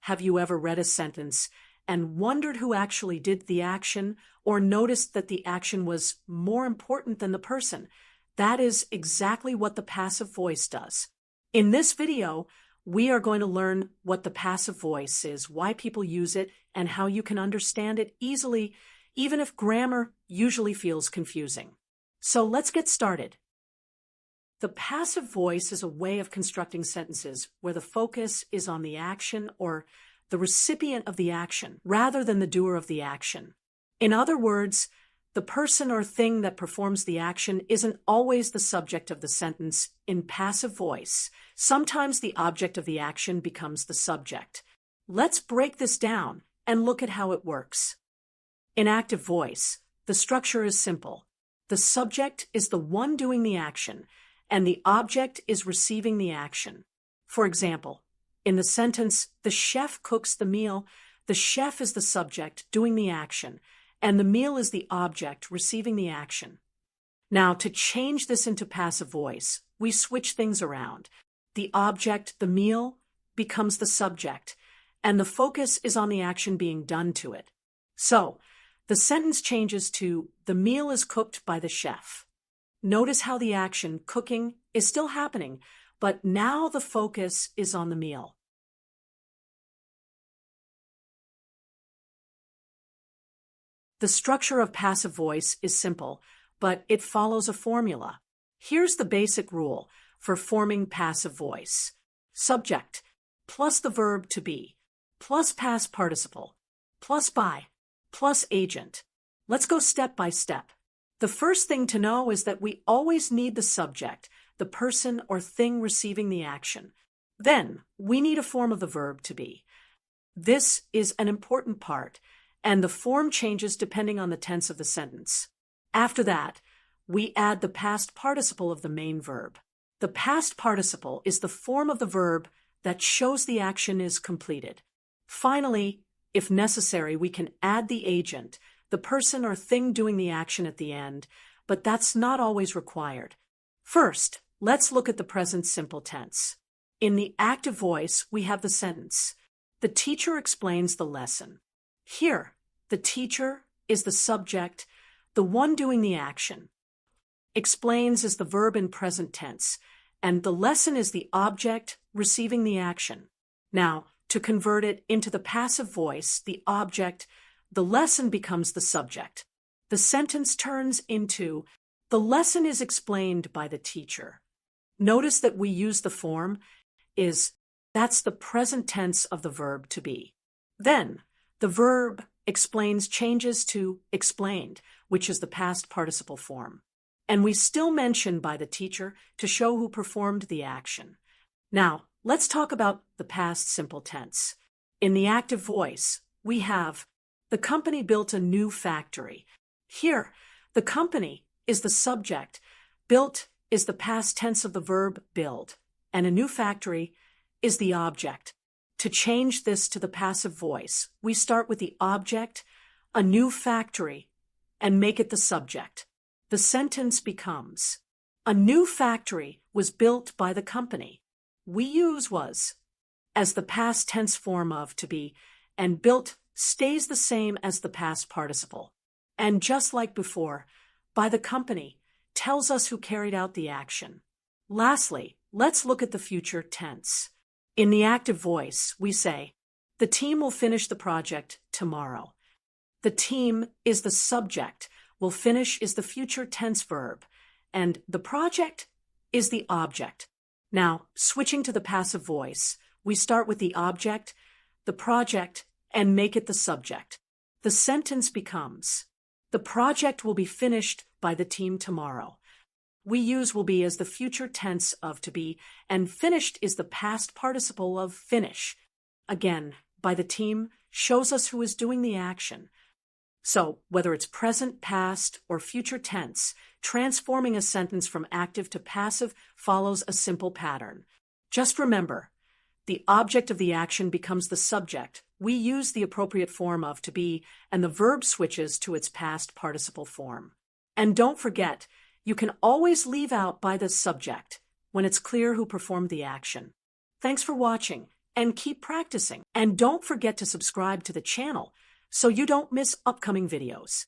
Have you ever read a sentence and wondered who actually did the action, or noticed that the action was more important than the person? That is exactly what the passive voice does. In this video, we are going to learn what the passive voice is, why people use it, and how you can understand it easily, even if grammar usually feels confusing. So let's get started. The passive voice is a way of constructing sentences where the focus is on the action or the recipient of the action rather than the doer of the action. In other words, the person or thing that performs the action isn't always the subject of the sentence in passive voice. Sometimes the object of the action becomes the subject. Let's break this down and look at how it works. In active voice, the structure is simple. The subject is the one doing the action, and the object is receiving the action. For example, in the sentence, "The chef cooks the meal," the chef is the subject doing the action, and the meal is the object receiving the action. Now, to change this into passive voice, we switch things around. The object, the meal, becomes the subject, and the focus is on the action being done to it. So, the sentence changes to, "The meal is cooked by the chef." Notice how the action, cooking, is still happening, but now the focus is on the meal. The structure of passive voice is simple, but it follows a formula. Here's the basic rule for forming passive voice. Subject plus the verb to be, plus past participle, plus by, plus agent. Let's go step by step. The first thing to know is that we always need the subject, the person or thing receiving the action. Then, we need a form of the verb to be. This is an important part, and the form changes depending on the tense of the sentence. After that, we add the past participle of the main verb. The past participle is the form of the verb that shows the action is completed. Finally, if necessary, we can add the agent, the person or thing doing the action at the end, but that's not always required. First, let's look at the present simple tense. In the active voice, we have the sentence, "The teacher explains the lesson." Here, the teacher is the subject, the one doing the action. Explains is the verb in present tense, and the lesson is the object receiving the action. Now, to convert it into the passive voice, the object, the lesson becomes the subject. The sentence turns into, "The lesson is explained by the teacher." Notice that we use the form is, that's the present tense of the verb to be. Then, the verb explains changes to explained, which is the past participle form. And we still mention by the teacher to show who performed the action. Now, let's talk about the past simple tense. In the active voice, we have, "The company built a new factory." Here, the company is the subject, built is the past tense of the verb build, and a new factory is the object. To change this to the passive voice, we start with the object, a new factory, and make it the subject. The sentence becomes, "A new factory was built by the company." We use was as the past tense form of to be, and built stays the same as the past participle. And just like before, by the company tells us who carried out the action. Lastly, let's look at the future tense. In the active voice, we say, "The team will finish the project tomorrow." The team is the subject, will finish is the future tense verb, and the project is the object. Now, switching to the passive voice, we start with the object, the project, and make it the subject. The sentence becomes, "The project will be finished by the team tomorrow." We use will be as the future tense of to be, and finished is the past participle of finish. Again, by the team shows us who is doing the action. So, whether it's present, past, or future tense, transforming a sentence from active to passive follows a simple pattern. Just remember, the object of the action becomes the subject. We use the appropriate form of to be, and the verb switches to its past participle form. And don't forget, you can always leave out by the subject when it's clear who performed the action. Thanks for watching, and keep practicing. And don't forget to subscribe to the channel so you don't miss upcoming videos.